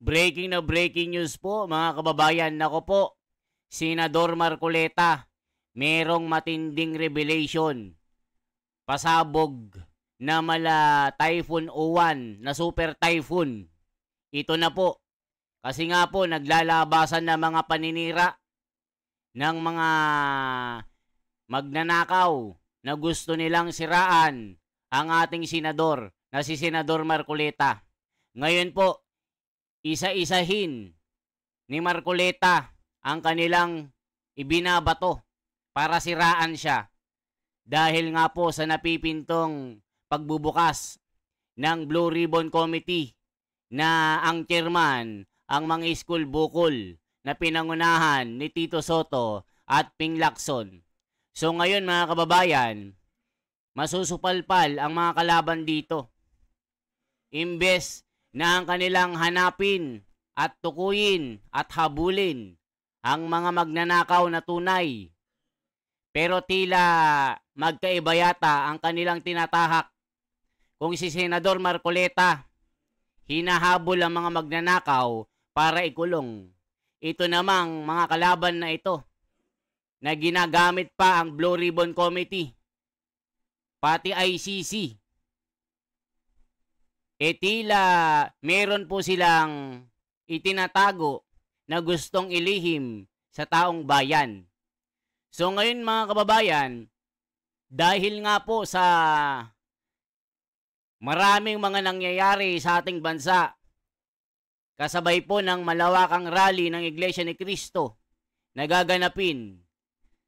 Breaking na breaking news po mga kababayan. Nako po, Senador Marcoleta, merong matinding revelation. Pasabog na mala Typhoon Uwan na super typhoon. Ito na po. Kasi nga po naglalabasan na mga paninira ng mga magnanakaw na gusto nilang siraan ang ating senador na si Senador Marcoleta. Ngayon po, isa-isahin ni Marcoleta ang kanilang ibinabato para siraan siya. Dahil nga po sa napipintong pagbubukas ng Blue Ribbon Committee na ang chairman ang mga school bukol na pinangunahan ni Tito Soto at Ping Lacson. So ngayon mga kababayan, masusupalpal ang mga kalaban dito. Imbes na ang kanilang hanapin at tukuyin at habulin ang mga magnanakaw na tunay. Pero tila magkaiba yata ang kanilang tinatahak. Kung si Senador Marcoleta hinahabol ang mga magnanakaw para ikulong, ito namang mga kalaban na ito na ginagamit pa ang Blue Ribbon Committee, pati ICC, tila meron po silang itinatago na gustong ilihim sa taong bayan. So ngayon mga kababayan, dahil nga po sa maraming mga nangyayari sa ating bansa, kasabay po ng malawakang rally ng Iglesia ni Cristo na gaganapin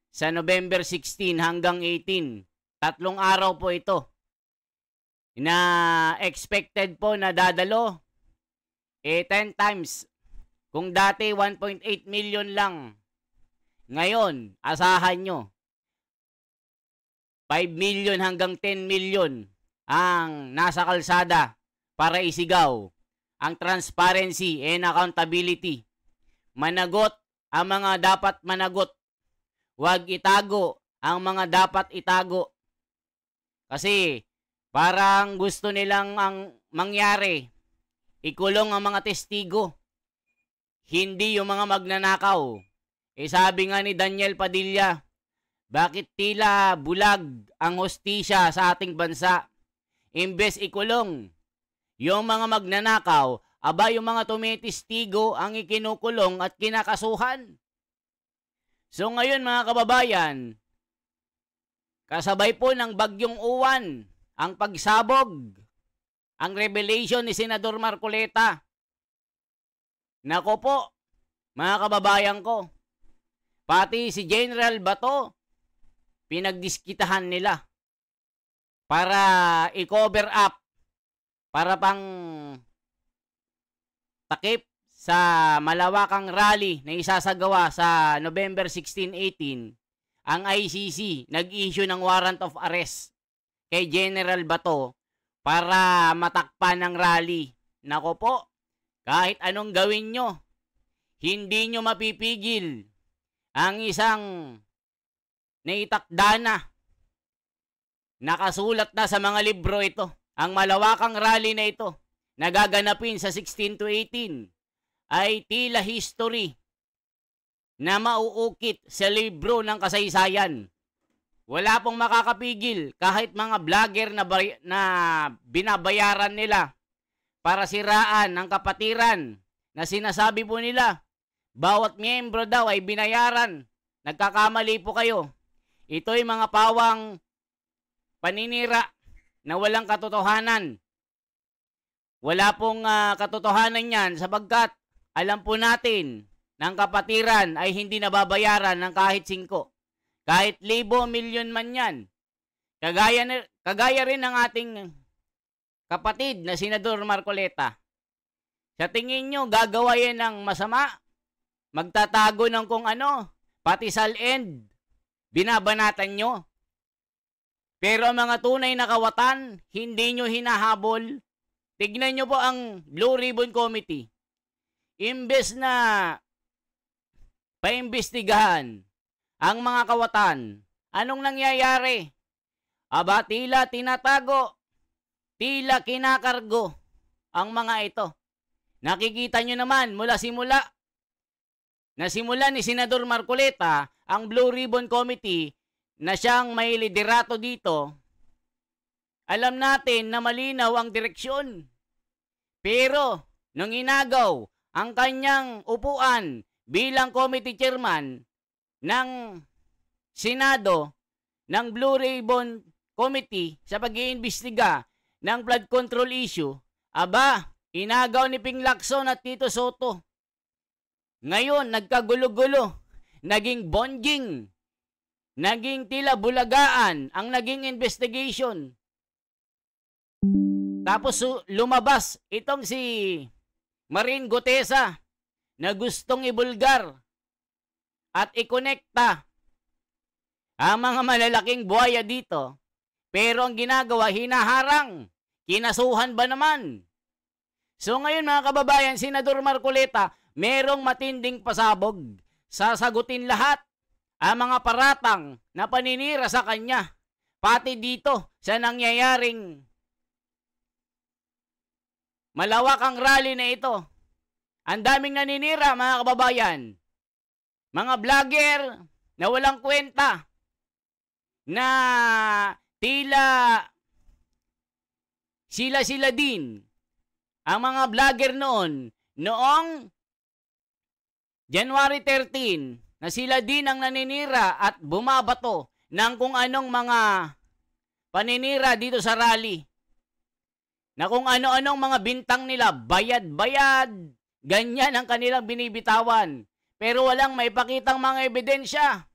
sa November 16 hanggang 18, 3 araw po ito, na expected po na dadalo 10 times. Kung dati 1.8 million lang, ngayon asahan nyo 5 million hanggang 10 million ang nasa kalsada para isigaw ang transparency and accountability. Managot ang mga dapat managot. Huwag itago ang mga dapat itago. Kasi parang gusto nilang ang mangyari, ikulong ang mga testigo, hindi yung mga magnanakaw. Sabi nga ni Daniel Padilla, bakit tila bulag ang hostisya sa ating bansa? Imbes ikulong yung mga magnanakaw, aba yung mga tumitestigo ang ikinukulong at kinakasuhan. So ngayon mga kababayan, kasabay po ng bagyong uwan, ang pagsabog, ang revelation ni Senador Marcoleta. Nako po, mga kababayan ko, pati si General Bato, pinagdiskitahan nila para i-cover up, para pang takip sa malawakang rally na isasagawa sa November 16-18, ang ICC nag-issue ng warrant of arrest kay General Bato para matakpan ng rally. Nako po, kahit anong gawin nyo, hindi nyo mapipigil ang isang naitakda na, nakasulat na sa mga libro ito, ang malawakang rally na ito, nagaganapin sa 16 to 18, ay tila history na mauukit sa libro ng kasaysayan. Wala pong makakapigil kahit mga vlogger na binabayaran nila para siraan ang kapatiran na sinasabi po nila. Bawat miyembro daw ay binayaran. Nagkakamali po kayo. Ito'y mga pawang paninira na walang katotohanan. Wala pong katotohanan yan sapagkat alam po natin na ang kapatiran ay hindi nababayaran ng kahit 5. Kahit libo, milyon man yan. Kagaya rin ng ating kapatid na Senador Marcoleta. Sa tingin nyo, gagawa yan ng masama? Magtatago ng kung ano? Pati sal-end, binabanatan nyo. Pero mga tunay na kawatan, hindi nyo hinahabol. Tignan nyo po ang Blue Ribbon Committee. Imbes na paimbestigahan ang mga kawatan, anong nangyayari? Aba, tila tinatago, tila kinakargo ang mga ito. nakikita nyo naman mula simula, nasimula ni Senador Marcoleta ang Blue Ribbon Committee na siyang may liderato dito, alam natin na malinaw ang direksyon. Pero, nung inagaw ang kanyang upuan bilang committee chairman ng Senado ng Blue Ribbon Committee sa pag-iimbestiga ng flood control issue, aba, inagaw ni Ping Lacson at Tito Soto. Ngayon, nagkagulo-gulo, naging bonjing, naging tila bulagaan ang naging investigation. Tapos lumabas itong si Marin Gutesa na gustong ibulgar at ikonekta ang mga malalaking buhaya dito. Pero ang ginagawa, hinaharang. Kinasuhan ba naman? So ngayon mga kababayan, Senador Marcoleta, merong matinding pasabog. Sasagutin lahat ang mga paratang na paninira sa kanya. Pati dito sa nangyayaring malawak ang rally na ito. Ang daming naninira mga kababayan. Mga vlogger na walang kwenta. Na tila sila din ang mga vlogger noong January 13 na sila din ang naninira at bumabato ng kung anong mga paninira dito sa rally. Na kung ano-anong mga bintang nila, bayad-bayad, ganyan ang kanilang binibitawan. Pero walang maipakitang mga ebidensya.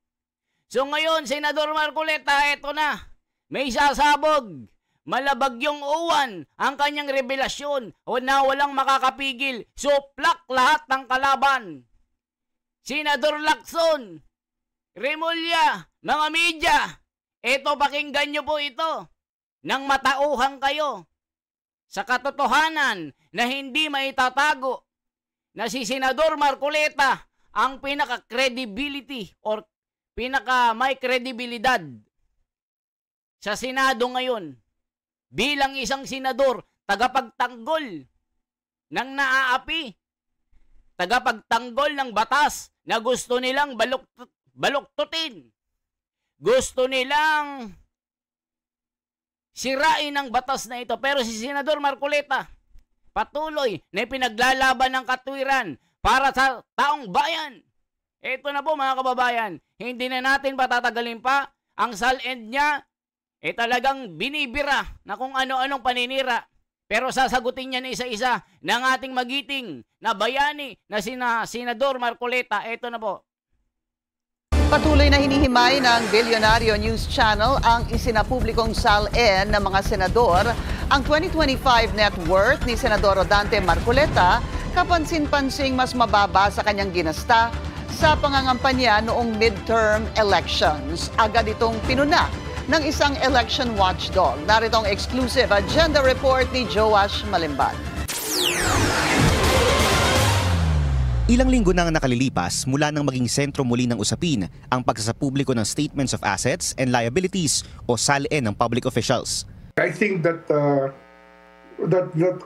So ngayon, Senador Marcoleta, eto na. May sasabog. Malabag yung uwan ang kanyang revelasyon na walang makakapigil. Suplak lahat ng kalaban. Senador Lacson, Remulla, mga media, eto pakinggan nyo po ito. Nang matauhan kayo sa katotohanan na hindi maitatago na si Senador Marcoleta ang pinaka-credibility or pinaka-may kredibilidad sa Senado ngayon bilang isang senador, tagapagtanggol ng naaapi, tagapagtanggol ng batas na gusto nilang baluktutin. Gusto nilang sirain ang batas na ito. Pero si Senador Marcoleta, patuloy na pinaglalaban ng katwiran para sa taong bayan. Ito na po mga kababayan, hindi na natin patatagalin pa. Ang SAL-end niya, talagang binibira na kung ano-anong paninira. Pero sasagutin niya na isa-isa ng ating magiting na bayani na Senador Marcoleta. Ito na po. Patuloy na hinihimay ng Bilyonaryo News Channel ang isinapublikong SAL-N ng mga senador. Ang 2025 net worth ni Senador Rodante Marcoleta, kapansin-pansing mas mababa sa kanyang ginasta sa pangangampanya noong midterm elections. Agad itong pinuna ng isang election watchdog. Narito ang exclusive agenda report ni Joash Malimban. Ilang linggo nang nakalilipas mula nang maging sentro muli ng usapin ang pagsasapubliko ng Statements of Assets and Liabilities o SAL-N ng public officials. I think that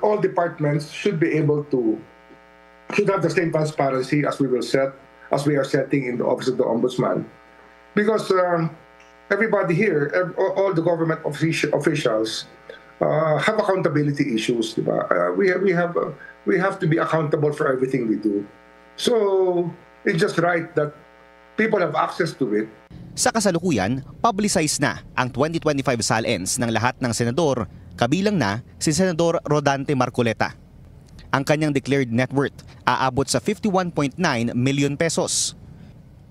all departments should be able to should have the same transparency as we are setting in the Office of the Ombudsman, because everybody here, all the government officials have accountability issues, diba? We have to be accountable for everything we do. So it's just right that people have access to it. Sa kasalukuyan, publicized na ang 2025 SAL-Ns ng lahat ng senador, kabilang na si Senador Rodante Marcoleta. Ang kanyang declared net worth aabot sa 51.9 million pesos.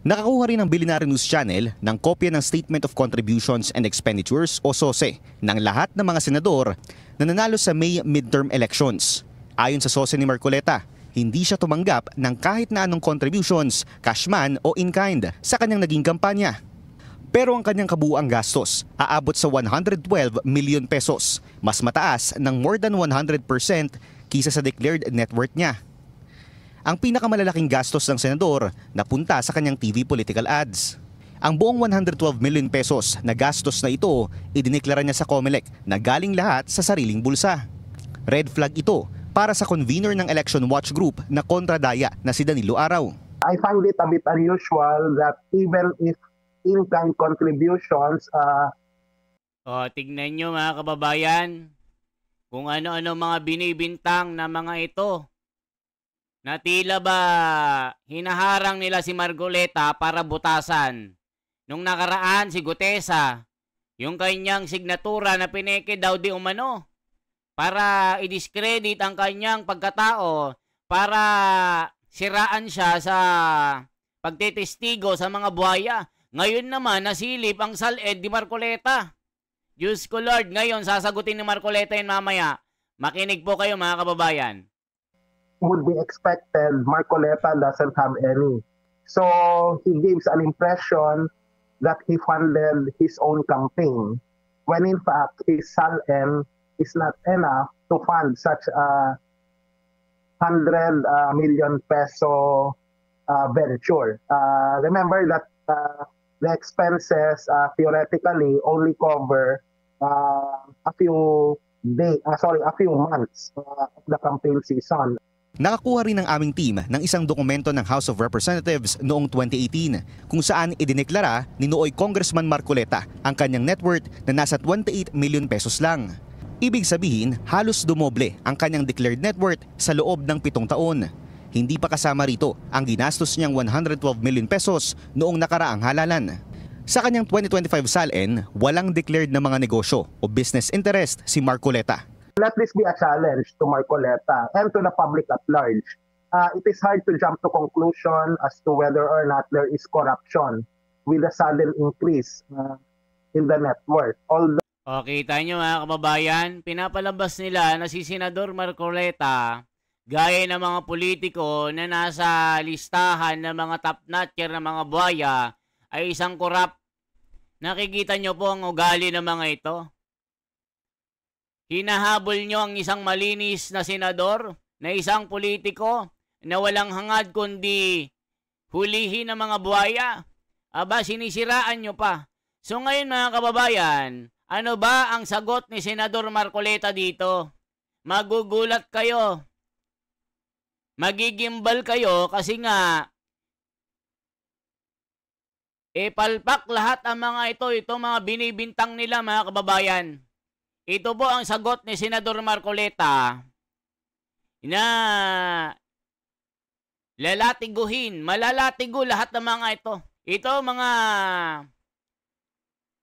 Nakakuha rin ng Bilyonaryo News Channel ng kopya ng Statement of Contributions and Expenditures o SOSE ng lahat ng mga senador na nanalo sa May midterm elections. Ayon sa SOSE ni Marcoleta, hindi siya tumanggap ng kahit na anong contributions, cash man o in-kind sa kanyang naging kampanya. Pero ang kanyang kabuuang gastos aabot sa 112 million pesos, mas mataas ng more than 100% kisa sa declared net worth niya. Ang pinakamalalaking gastos ng senador napunta sa kanyang TV political ads. Ang buong 112 million pesos na gastos na ito, idineklara niya sa COMELEC na galing lahat sa sariling bulsa. Red flag ito para sa convener ng Election Watch Group na kontradaya na si Danilo Araw. I find it a bit unusual that even if in-kind contributions, O, tignan nyo mga kababayan, kung ano-ano mga binibintang na mga ito, na tila ba hinaharang nila si Marcoleta para butasan. Nung nakaraan si Gutesa, yung kanyang signatura na pineke daw di umano, para i-discredit ang kanyang pagkatao, para siraan siya sa pagtitestigo sa mga buhaya. Ngayon naman, nasilip ang SALED ni Marcoleta. Diyos ko Lord, ngayon sasagutin ni Marcoleta yun mamaya. Makinig po kayo mga kababayan. would be expected, Marcoleta doesn't have any. So he gives an impression that he funded his own campaign, when in fact his SALN is not enough to fund such a 100 million peso venture. Remember that the expenses theoretically only cover a few months of the campaign season. Nakakuha rin ng aming team ng isang dokumento ng House of Representatives noong 2018 kung saan idineklara ni nooy Congressman Marcoleta ang kanyang net worth na nasa 28 million pesos lang. Ibig sabihin, halos dumoble ang kanyang declared net worth sa loob ng 7 taon. Hindi pa kasama rito ang ginastos niyang 112 million pesos noong nakaraang halalan. Sa kanyang 2025 SALN, walang declared na mga negosyo o business interest si Marcoleta. Let this be a challenge to Marcoleta and to the public at large. It is hard to jump to conclusion as to whether or not there is corruption with a sudden increase in the net worth. Although O, kita nyo mga kababayan, pinapalabas nila na si Senador Marcoleta, gaya ng mga politiko na nasa listahan ng mga top-notcher na mga buhaya, ay isang korap. Nakikita nyo po ang ugali ng mga ito. Hinahabol nyo ang isang malinis na senador, na isang politiko, na walang hangad kundi hulihin ng mga buhaya. Aba, sinisiraan nyo pa. So ngayon mga kababayan, ano ba ang sagot ni Senador Marcoleta dito? Magugulat kayo. Magigimbal kayo kasi nga, palpak lahat ang mga ito, itong mga binibintang nila mga kababayan. Ito po ang sagot ni Senador Marcoleta na malalatigo lahat ng mga ito. Ito mga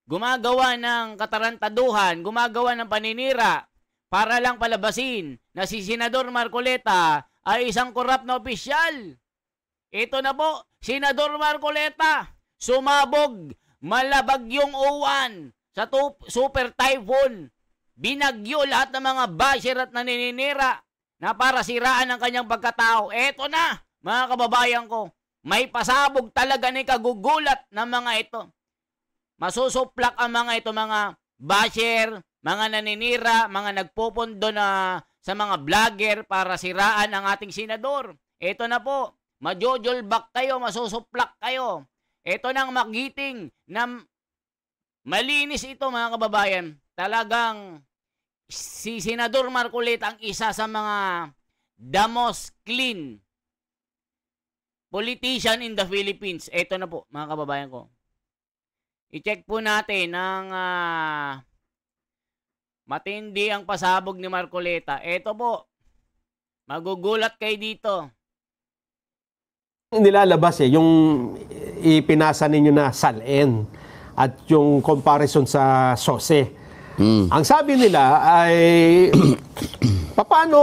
gumagawa ng katarantaduhan, gumagawa ng paninira para lang palabasin na si Senador Marcoleta ay isang korap na opisyal. Ito na po, Senador Marcoleta, sumabog, malabagyong uwan sa super typhoon. Binagyo lahat ng mga basher at naninira na para siraan ang kanyang pagkatao. Eto na, mga kababayan ko, may pasabog talaga ni kagugulat ng mga ito. Masusuplak ang mga ito, mga basher, mga naninira, mga nagpupundo na sa mga vlogger para siraan ang ating senador. Eto na po, majojolback kayo, masusuplak kayo. Eto nang magiting na malinis ito mga kababayan. Talagang si Senador Marcoleta ang isa sa mga the most clean politician in the Philippines. Eto na po mga kababayan ko. I-check po natin ng matindi ang pasabog ni Marcoleta. Eto po, magugulat kayo dito. Nilalabas yung ipinasa ninyo na SALN at yung comparison sa SOSE. Ang sabi nila ay paano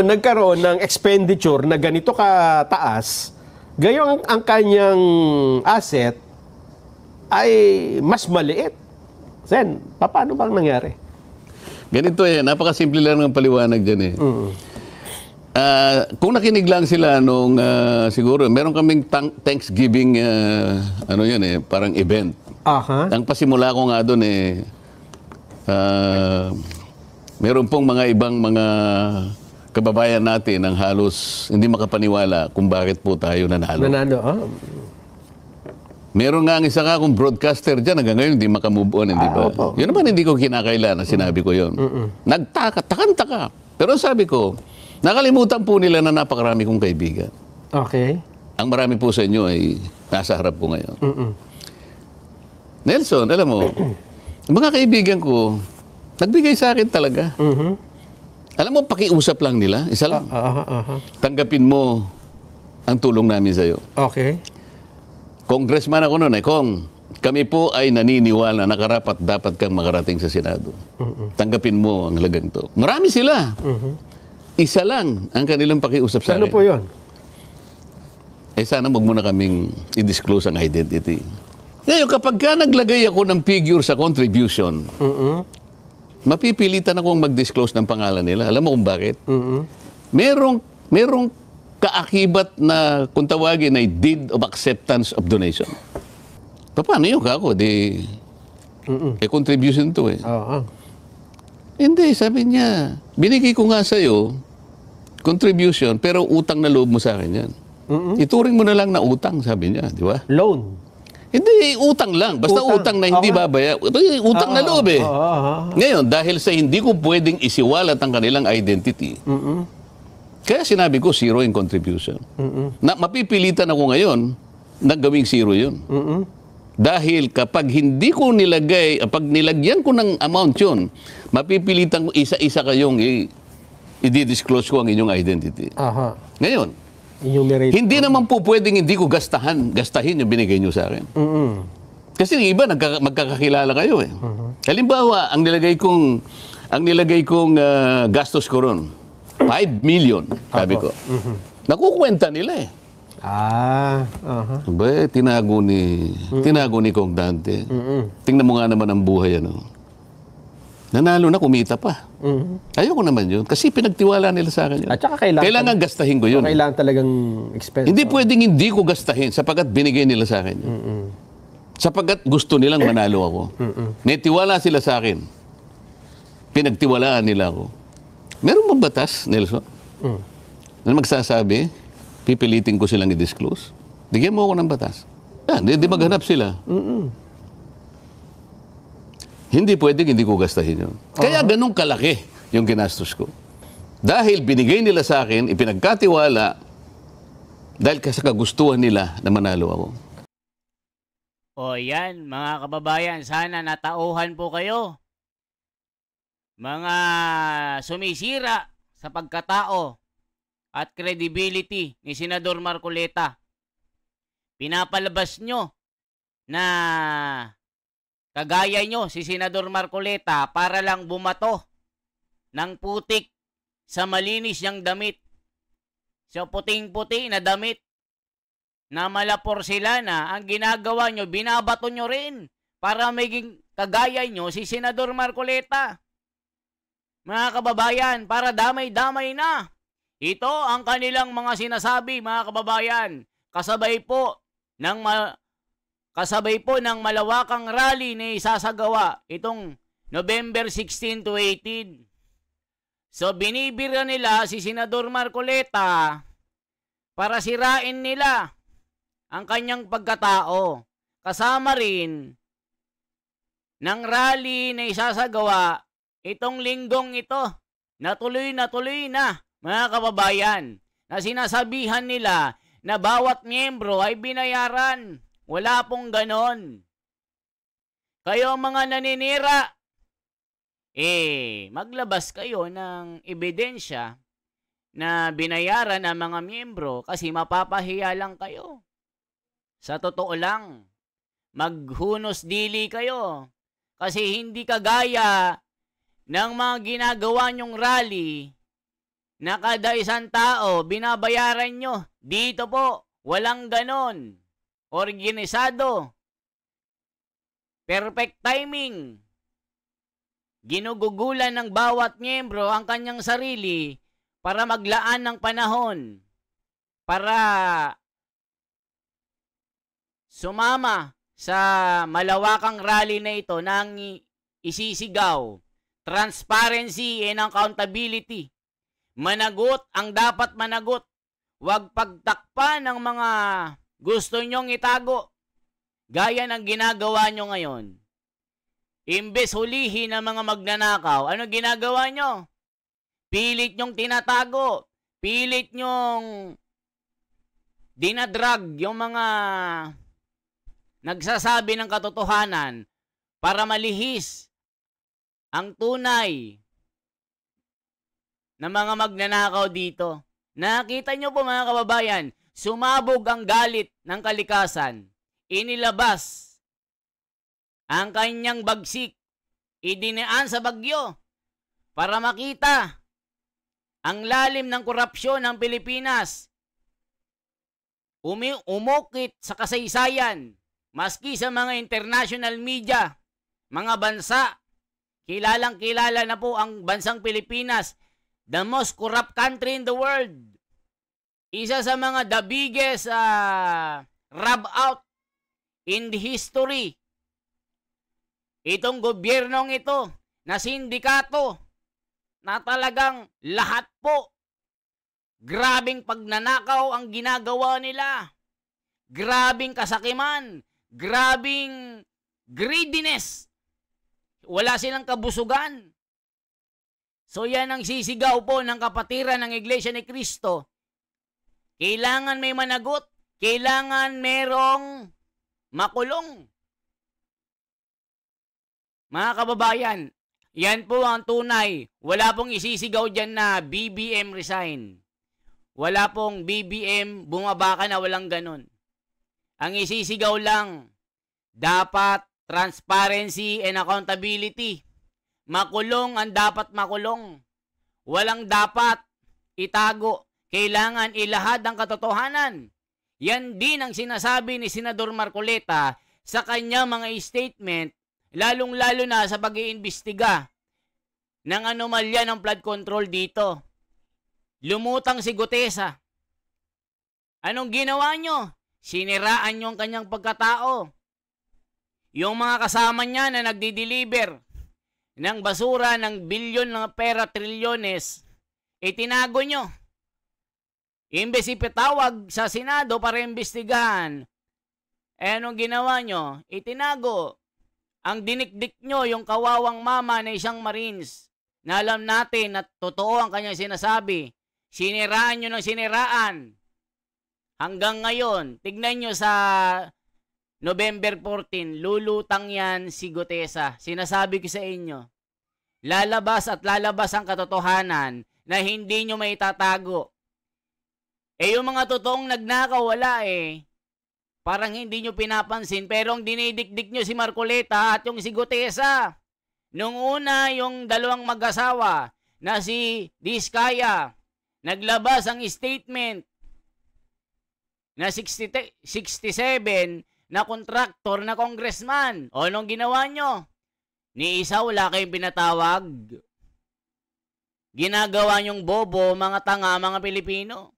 nagkaroon ng expenditure na ganito kataas, gayong ang kanyang asset ay mas maliit. Sen, paano bang nangyari? Ganito napakasimple lang ng paliwanag dyan kung nakinig lang sila nung siguro, meron kaming Thanksgiving parang event. Ang pasimula ko nga doon meron pong mga ibang mga kababayan natin ang halos hindi makapaniwala kung bakit po tayo nanalo. Meron nga ang isa ka akong broadcaster dyan, hanggang ngayon hindi makamove on, hindi ba? Yun naman hindi ko kinakailan na sinabi ko yun. Nagtaka, takanta ka. Pero sabi ko, Nakalimutan po nila na napakarami kong kaibigan. Okay. Ang marami po sa inyo ay nasa harap ko ngayon. Nelson, alam mo, mga kaibigan ko, nagbigay sa akin talaga. Alam mo, pakiusap lang nila. Isa lang. Tanggapin mo ang tulong namin sa'yo. Okay. Congressman ako noon Kong, kami po ay naniniwala na karapat dapat kang makarating sa Senado. Tanggapin mo ang halagang to. Marami sila. Isa lang ang kanilang pakiusap sa akin. Ano po yun? Sana wag mo na kaming i-disclose ang identity. Ngayon, kapag ka naglagay ako ng figure sa contribution, mapipilitan akong mag-disclose ng pangalan nila. Alam mo kung bakit? Merong kaakibat na kung tawagin ay deed of acceptance of donation. Paano yun kako? Contribution to eh. Hindi, sabi niya, binigay ko nga sa'yo contribution pero utang na loob mo sa akin yan. Ituring mo na lang na utang, sabi niya, di ba? Loan. Hindi, utang lang. Basta utang na hindi babaya. Utang na loob eh. Ngayon, dahil sa hindi ko pwedeng isiwalat ang kanilang identity, kaya sinabi ko, zero in contribution. Na mapipilitan ako ngayon na gawing zero yun. Dahil kapag hindi ko nilagay, pag nilagyan ko ng amount yun, mapipilitan ko isa-isa kayong i-disclose ko ang inyong identity. Ngayon, hindi naman po pwedeng hindi ko gastahin yung binigay nyo sa akin. Kasi yung iba, magkakakilala kayo eh. Halimbawa, ang nilagay kong gastos ko ron, 5 million, sabi ko. Nakukwenta nila eh. Ba, tinago ni Kong Dante. Tingnan mo nga naman ang buhay, ano. Nanalo na, kumita pa. Ayoko naman yun. Kasi pinagtiwala nila sa akin yun. At saka kailangan gastahin ko yun. Kailangan talagang expense. Hindi pwedeng hindi ko gastahin sapagkat binigay nila sa akin yun. Sapagkat gusto nilang manalo ako. May tiwala sila sa akin. Pinagtiwalaan nila ako. Meron bang batas, Nelson? Na magsasabi, pipilitin ko silang i-disclose? Bigyan mo ako ng batas. Hindi maghanap sila. Hindi pwedeng hindi ko gastahin yun. Kaya ganun kalaki yung ginastos ko. Dahil binigay nila sa akin, ipinagkatiwala, dahil sa kagustuhan nila na manalo ako. O yan, mga kababayan, sana natauhan po kayo. Mga sumisira sa pagkatao at credibility ni Senador Marcoleta. Pinapalabas nyo na kagaya nyo si Senador Marcoleta para lang bumato ng putik sa malinis niyang damit. Sa puting-puti na damit na malapor sila na ang ginagawa nyo, binabato nyo rin para maging kagaya nyo si Senador Marcoleta. Mga kababayan, para damay-damay na. Ito ang kanilang mga sinasabi, mga kababayan. Kasabay po ng malawakang rally na isasagawa itong November 16 to 18. So binibira nila si Senador Marcoleta para sirain nila ang kanyang pagkatao. Kasama rin ng rally na isasagawa itong linggong ito na tuloy na mga kababayan, na sinasabihan nila na bawat miyembro ay binayaran. Wala pong ganon. Kayo mga naninira, maglabas kayo ng ebidensya na binayaran ng mga miyembro kasi mapapahiya lang kayo. Sa totoo lang, maghunos dili kayo kasi hindi kagaya ng mga ginagawa nyong rally na kada isang tao binabayaran nyo. Dito po, walang ganon. Organisado. Perfect timing. Ginugugulan ng bawat miyembro ang kanyang sarili para maglaan ng panahon. Para sumama sa malawakang rally na ito nang isisigaw. Transparency and accountability. Managot ang dapat managot. Huwag pagtakpan ng mga gusto nyong itago. Gaya ng ginagawa nyo ngayon. Imbes hulihin ng mga magnanakaw, ano ginagawa nyo? Pilit nyong tinatago. pilit nyong dinadrag yung mga nagsasabi ng katotohanan para malihis ang tunay na mga magnanakaw dito. Nakita nyo po mga kababayan, sumabog ang galit ng kalikasan. Inilabas ang kanyang bagsik. Idinaan sa bagyo para makita ang lalim ng korupsyon ng Pilipinas. Umukit sa kasaysayan, maski sa mga international media, mga bansa. Kilalang-kilala na po ang bansang Pilipinas, the most corrupt country in the world. Isa sa mga the biggest rob out in the history. Itong gobyernong ito na sindikato na talagang lahat po grabing pagnanakaw ang ginagawa nila. Grabing kasakiman, grabing greediness. Wala silang kabusugan. So yan ang sisigaw po ng kapatiran ng Iglesia ni Cristo. Kailangan may managot, kailangan merong makulong. Mga kababayan, yan po ang tunay. Wala pong isisigaw dyan na BBM resign. Wala pong BBM bumaba ka na, walang ganun. Ang isisigaw lang, dapat transparency and accountability. Makulong ang dapat makulong. Walang dapat itago. Kailangan ilahad ang katotohanan. Yan din ang sinasabi ni Senador Marcoleta sa kanyang mga statement, lalong-lalo na sa pag-iimbestiga ng anomalya ng flood control dito. Lumutang si Gutesa. Anong ginawa nyo? Siniraan nyo ang kanyang pagkatao. Yung mga kasama niya na nagdi-deliver ng basura ng bilyon ng pera, trilyones, itinago nyo. Imbes ipatawag sa Senado para imbestigahan, anong ginawa nyo? Itinago. Ang dinikdik nyo, yung kawawang mama na isang Marines, na alam natin na totoo ang kanyang sinasabi. Siniraan nyo ng siniraan. Hanggang ngayon, tignan nyo sa November 14, lulutang yan si Gutesa. Sinasabi ko sa inyo, lalabas at lalabas ang katotohanan na hindi nyo maitatago. Yung mga totoong nagnakaw, wala eh. Parang hindi nyo pinapansin, pero ang dinidikdik nyo si Marcoleta at yung si Gutesa. Nung una, yung dalawang mag-asawa na si Diskaya, naglabas ang statement na 67 na kontraktor na congressman. O anong ginawa nyo? Ni isa wala kayong pinatawag. Ginagawa nyong bobo, mga tanga, mga Pilipino.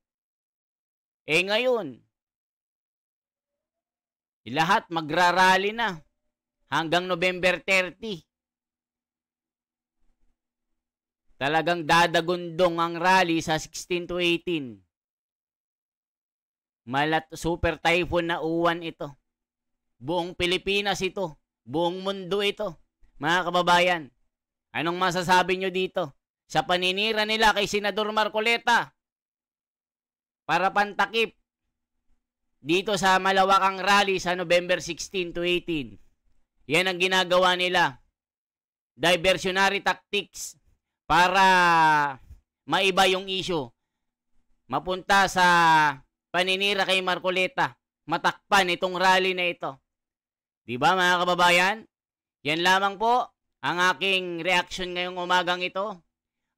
Ngayon, lahat magrarally na hanggang November 30. Talagang dadagundong ang rally sa 16 to 18. Super typhoon na uwan ito. Buong Pilipinas ito. Buong mundo ito. Mga kababayan, anong masasabi nyo dito? Sa paninira nila kay Senador Marcoleta para pantakip dito sa malawakang rally sa November 16 to 18. Yan ang ginagawa nila. Diversionary tactics para maiba yung issue. Mapunta sa paninira kay Marcoleta. Matakpan itong rally na ito. Diba mga kababayan? Yan lamang po ang aking reaction ngayong umagang ito.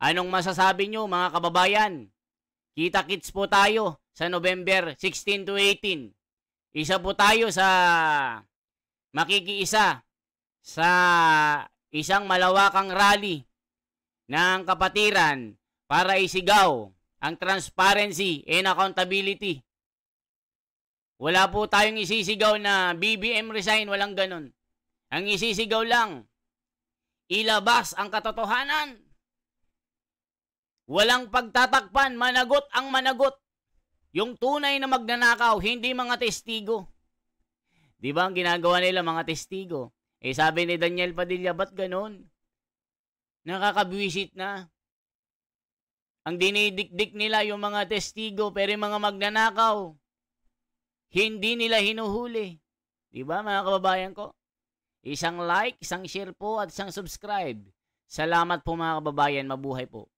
Anong masasabi nyo mga kababayan? Kita-kits po tayo sa November 16 to 18. Isa po tayo sa makikiisa sa isang malawakang rally ng kapatiran para isigaw ang transparency and accountability. Wala po tayong isisigaw na BBM resign, walang ganun. Ang isisigaw lang, ilabas ang katotohanan. Walang pagtatakpan, managot ang managot. Yung tunay na magnanakaw, hindi mga testigo. Di ba ang ginagawa nila mga testigo? Sabi ni Daniel Padilla, ba't ganun? Nakakabwisit na. Ang dinidikdik nila yung mga testigo, pero yung mga magnanakaw, hindi nila hinuhuli. Diba mga kababayan ko? Isang like, isang share po at isang subscribe. Salamat po mga kababayan. Mabuhay po.